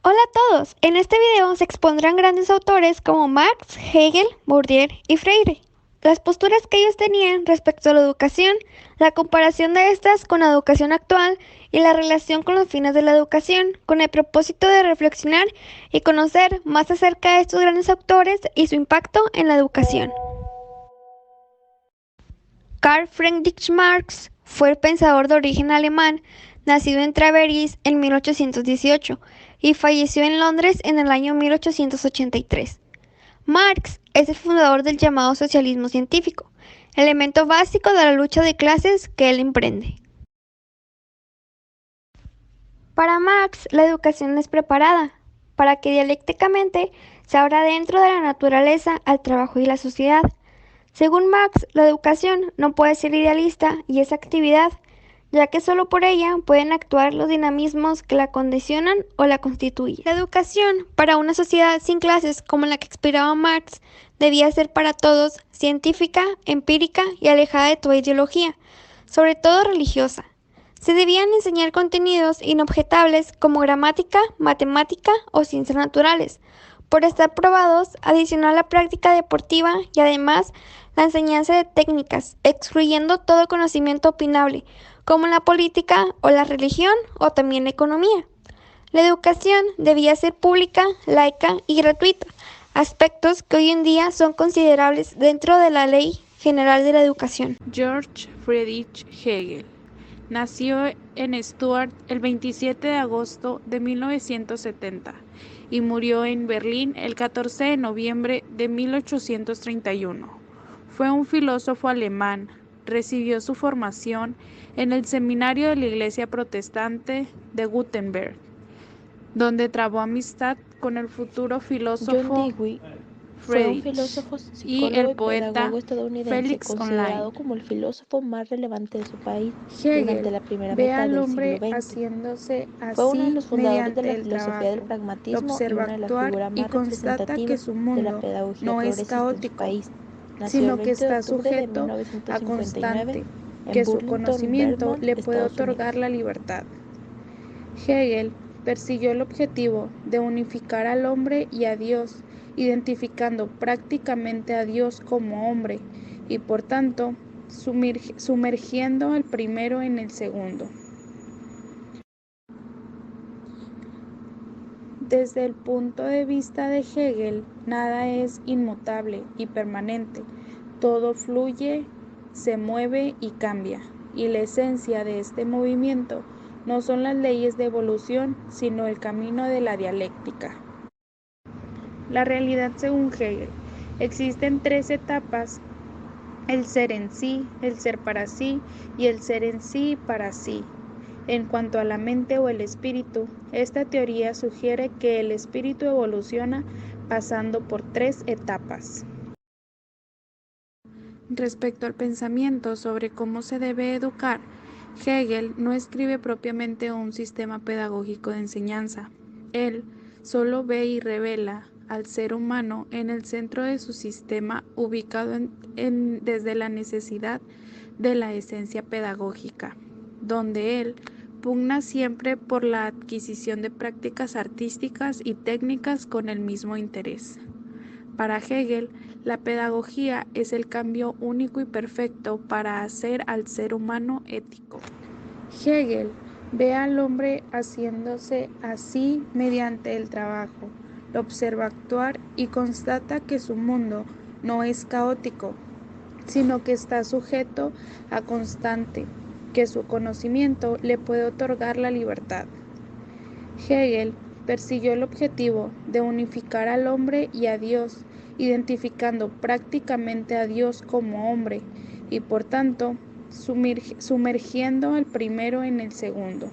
Hola a todos, en este video se expondrán grandes autores como Marx, Hegel, Bourdieu y Freire. Las posturas que ellos tenían respecto a la educación, la comparación de estas con la educación actual y la relación con los fines de la educación, con el propósito de reflexionar y conocer más acerca de estos grandes autores y su impacto en la educación. Karl Friedrich Marx fue el pensador de origen alemán, nacido en Treveiras en 1818 y falleció en Londres en el año 1883. Marx es el fundador del llamado socialismo científico, elemento básico de la lucha de clases que él emprende. Para Marx, la educación es preparada para que dialécticamente se abra dentro de la naturaleza al trabajo y la sociedad. Según Marx, la educación no puede ser idealista y es actividad, ya que solo por ella pueden actuar los dinamismos que la condicionan o la constituyen. La educación, para una sociedad sin clases como la que aspiraba Marx, debía ser para todos científica, empírica y alejada de toda ideología, sobre todo religiosa. Se debían enseñar contenidos inobjetables como gramática, matemática o ciencias naturales, por estar probados, adicional la práctica deportiva y además la enseñanza de técnicas, excluyendo todo conocimiento opinable, como la política o la religión o también la economía. La educación debía ser pública, laica y gratuita, aspectos que hoy en día son considerables dentro de la Ley General de la Educación. Georg Friedrich Hegel nació en Stuttgart el 27 de agosto de 1970 y murió en Berlín el 14 de noviembre de 1831. Fue un filósofo alemán. Recibió su formación en el seminario de la Iglesia Protestante de Gutenberg, donde trabó amistad con el futuro filósofo John Dewey fue un filósofo, y el psicólogo y poeta pedagogo estadounidense Felix considerado Online. como el filósofo más relevante de su país durante Hegel la primera ve mitad al del hombre siglo XX. haciéndose Fue uno de así los fundadores de mediante la el filosofía del trabajo. Lo pragmatismo y observa una de las actuar figuras y más constata que representativas su de la mundo pedagogía no es progresista en su caótico, país. Nació el sino que 20 de está octubre de sujeto a 1959 constante, en que su Burlington, conocimiento Vermont, le puede Estados otorgar Unidos. la libertad. Hegel persiguió el objetivo de unificar al hombre y a Dios, identificando prácticamente a Dios como hombre y por tanto sumergiendo al primero en el segundo. Desde el punto de vista de Hegel, nada es inmutable y permanente, todo fluye, se mueve y cambia, y la esencia de este movimiento no son las leyes de evolución, sino el camino de la dialéctica. La realidad según Hegel. Existen tres etapas: el ser en sí, el ser para sí y el ser en sí para sí. En cuanto a la mente o el espíritu, esta teoría sugiere que el espíritu evoluciona pasando por tres etapas. Respecto al pensamiento sobre cómo se debe educar, Hegel no escribe propiamente un sistema pedagógico de enseñanza. Él solo ve y revela al ser humano en el centro de su sistema, ubicado desde la necesidad de la esencia pedagógica, donde él pugna siempre por la adquisición de prácticas artísticas y técnicas con el mismo interés. Para Hegel, la pedagogía es el cambio único y perfecto para hacer al ser humano ético. Hegel ve al hombre haciéndose así mediante el trabajo, lo observa actuar y constata que su mundo no es caótico, sino que está sujeto a constante, que su conocimiento le puede otorgar la libertad. Hegel persiguió el objetivo de unificar al hombre y a Dios, identificando prácticamente a Dios como hombre y por tanto sumergiendo al primero en el segundo.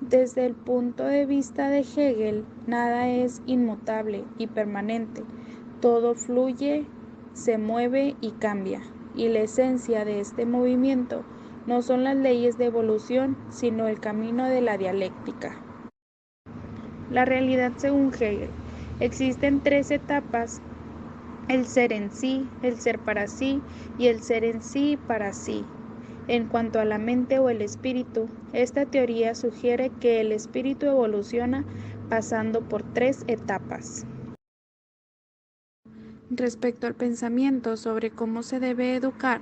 Desde el punto de vista de Hegel, nada es inmutable y permanente, todo fluye, se mueve y cambia, y la esencia de este movimiento no son las leyes de evolución, sino el camino de la dialéctica. La realidad según Hegel. Existen tres etapas: el ser en sí, el ser para sí y el ser en sí para sí. En cuanto a la mente o el espíritu, esta teoría sugiere que el espíritu evoluciona pasando por 3 etapas. Respecto al pensamiento sobre cómo se debe educar,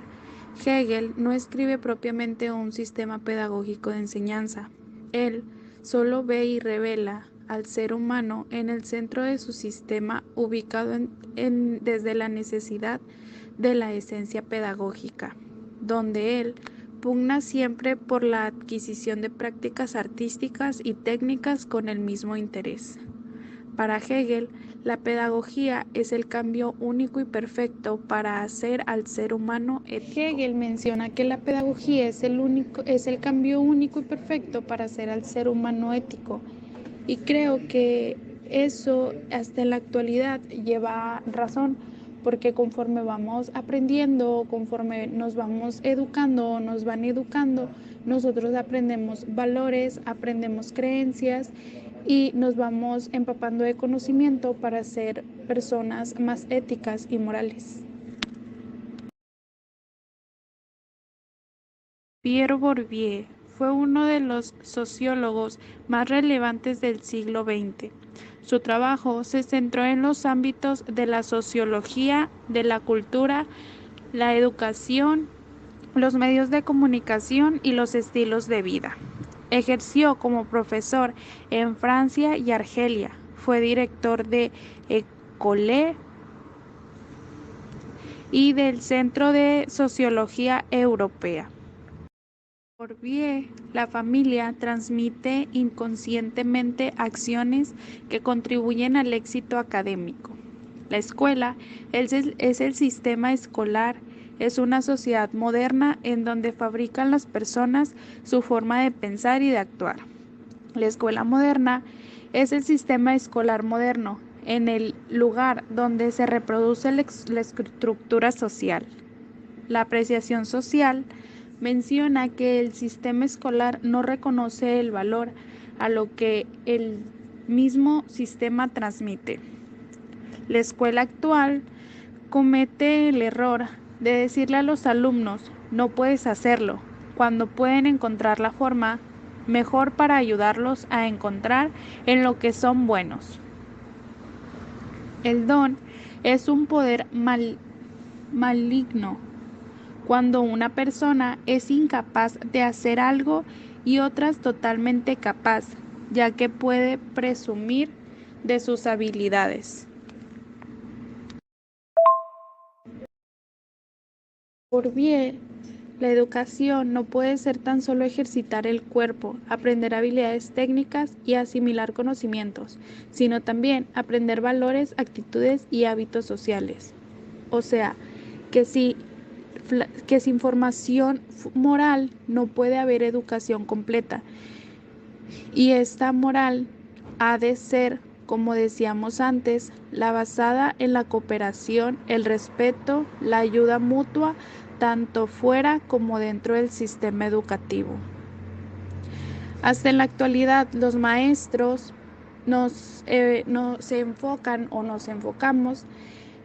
Hegel no escribe propiamente un sistema pedagógico de enseñanza. Él solo ve y revela al ser humano en el centro de su sistema, ubicado desde la necesidad de la esencia pedagógica, donde él pugna siempre por la adquisición de prácticas artísticas y técnicas con el mismo interés. Para Hegel, la pedagogía es el cambio único y perfecto para hacer al ser humano ético. Hegel menciona que la pedagogía es el cambio único y perfecto para hacer al ser humano ético. Y creo que eso hasta en la actualidad lleva razón, porque conforme vamos aprendiendo, conforme nos vamos educando, nos van educando, nosotros aprendemos valores, aprendemos creencias y nos vamos empapando de conocimiento para ser personas más éticas y morales. Pierre Bourdieu fue uno de los sociólogos más relevantes del siglo XX. Su trabajo se centró en los ámbitos de la sociología, de la cultura, la educación, los medios de comunicación y los estilos de vida. Ejerció como profesor en Francia y Argelia. Fue director de École y del Centro de Sociología Europea. Por Bourdieu, la familia transmite inconscientemente acciones que contribuyen al éxito académico. La escuela es el sistema escolar, es una sociedad moderna en donde fabrican las personas su forma de pensar y de actuar. La escuela moderna es el sistema escolar moderno, en el lugar donde se reproduce la estructura social. La apreciación social menciona que el sistema escolar no reconoce el valor a lo que el mismo sistema transmite. La escuela actual comete el error de decirle a los alumnos, no puedes hacerlo, cuando pueden encontrar la forma mejor para ayudarlos a encontrar en lo que son buenos. El don es un poder maligno cuando una persona es incapaz de hacer algo y otras totalmente capaz, ya que puede presumir de sus habilidades. Por bien, la educación no puede ser tan solo ejercitar el cuerpo, aprender habilidades técnicas y asimilar conocimientos, sino también aprender valores, actitudes y hábitos sociales. O sea, que sin formación moral no puede haber educación completa. Y esta moral ha de ser, como decíamos antes, la basada en la cooperación, el respeto, la ayuda mutua, tanto fuera como dentro del sistema educativo. Hasta en la actualidad, los maestros no se enfocan o nos enfocamos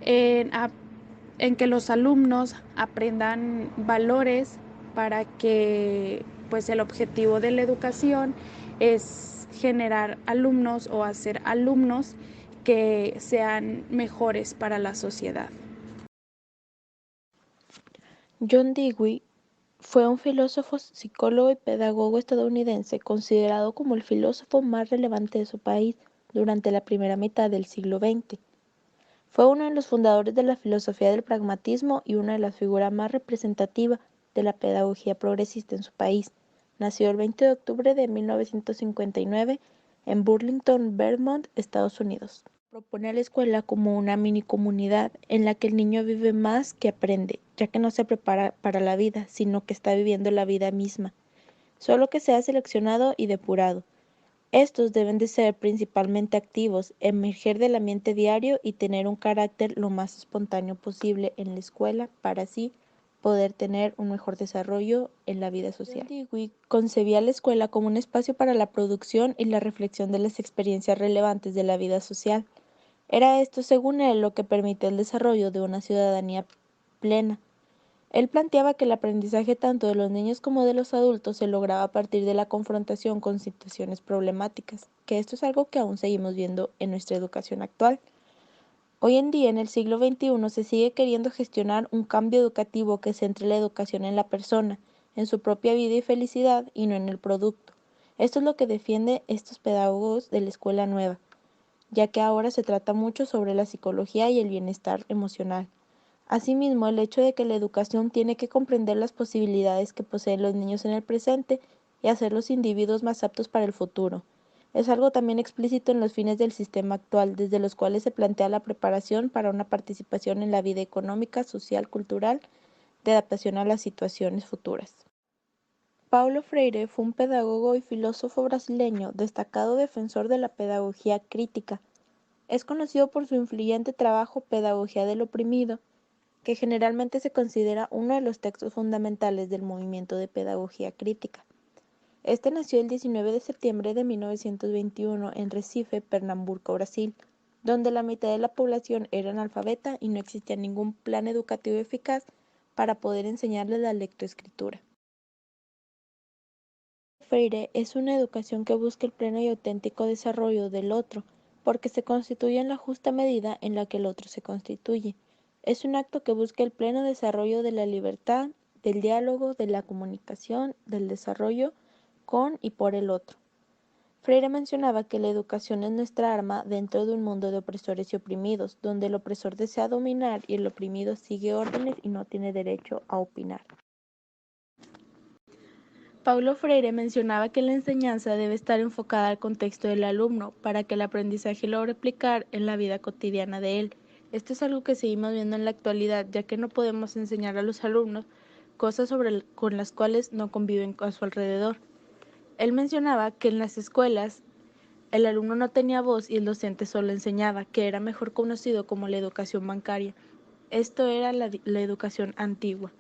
en que los alumnos aprendan valores para que pues el objetivo de la educación es generar alumnos o hacer alumnos que sean mejores para la sociedad. John Dewey fue un filósofo, psicólogo y pedagogo estadounidense considerado como el filósofo más relevante de su país durante la primera mitad del siglo XX. Fue uno de los fundadores de la filosofía del pragmatismo y una de las figuras más representativas de la pedagogía progresista en su país. Nació el 20 de octubre de 1959 en Burlington, Vermont, Estados Unidos. Propone a la escuela como una mini comunidad en la que el niño vive más que aprende, ya que no se prepara para la vida, sino que está viviendo la vida misma, solo que sea seleccionado y depurado. Estos deben de ser principalmente activos, emerger del ambiente diario y tener un carácter lo más espontáneo posible en la escuela para así poder tener un mejor desarrollo en la vida social. Dewey concebía la escuela como un espacio para la producción y la reflexión de las experiencias relevantes de la vida social. Era esto, según él, lo que permite el desarrollo de una ciudadanía plena. Él planteaba que el aprendizaje tanto de los niños como de los adultos se lograba a partir de la confrontación con situaciones problemáticas, que esto es algo que aún seguimos viendo en nuestra educación actual. Hoy en día, en el siglo XXI, se sigue queriendo gestionar un cambio educativo que centre la educación en la persona, en su propia vida y felicidad, y no en el producto. Esto es lo que defiende estos pedagogos de la escuela nueva, ya que ahora se trata mucho sobre la psicología y el bienestar emocional. Asimismo, el hecho de que la educación tiene que comprender las posibilidades que poseen los niños en el presente y hacerlos individuos más aptos para el futuro. Es algo también explícito en los fines del sistema actual, desde los cuales se plantea la preparación para una participación en la vida económica, social, cultural, de adaptación a las situaciones futuras. Paulo Freire fue un pedagogo y filósofo brasileño, destacado defensor de la pedagogía crítica. Es conocido por su influyente trabajo Pedagogía del oprimido, que generalmente se considera uno de los textos fundamentales del movimiento de pedagogía crítica. Este nació el 19 de septiembre de 1921 en Recife, Pernambuco, Brasil, donde la mitad de la población era analfabeta y no existía ningún plan educativo eficaz para poder enseñarles la lectoescritura. Freire es una educación que busca el pleno y auténtico desarrollo del otro, porque se constituye en la justa medida en la que el otro se constituye. Es un acto que busca el pleno desarrollo de la libertad, del diálogo, de la comunicación, del desarrollo con y por el otro. Freire mencionaba que la educación es nuestra arma dentro de un mundo de opresores y oprimidos, donde el opresor desea dominar y el oprimido sigue órdenes y no tiene derecho a opinar. Paulo Freire mencionaba que la enseñanza debe estar enfocada al contexto del alumno para que el aprendizaje logre aplicar en la vida cotidiana de él. Esto es algo que seguimos viendo en la actualidad, ya que no podemos enseñar a los alumnos cosas con las cuales no conviven a su alrededor. Él mencionaba que en las escuelas el alumno no tenía voz y el docente solo enseñaba, que era mejor conocido como la educación bancaria. Esto era la educación antigua.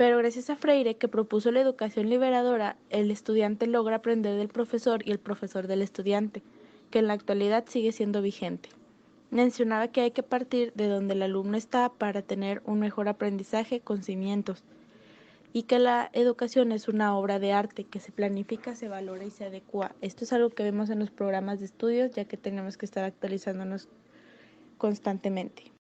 Pero gracias a Freire, que propuso la educación liberadora, el estudiante logra aprender del profesor y el profesor del estudiante, que en la actualidad sigue siendo vigente. Mencionaba que hay que partir de donde el alumno está para tener un mejor aprendizaje con cimientos, y que la educación es una obra de arte que se planifica, se valora y se adecua. Esto es algo que vemos en los programas de estudios, ya que tenemos que estar actualizándonos constantemente.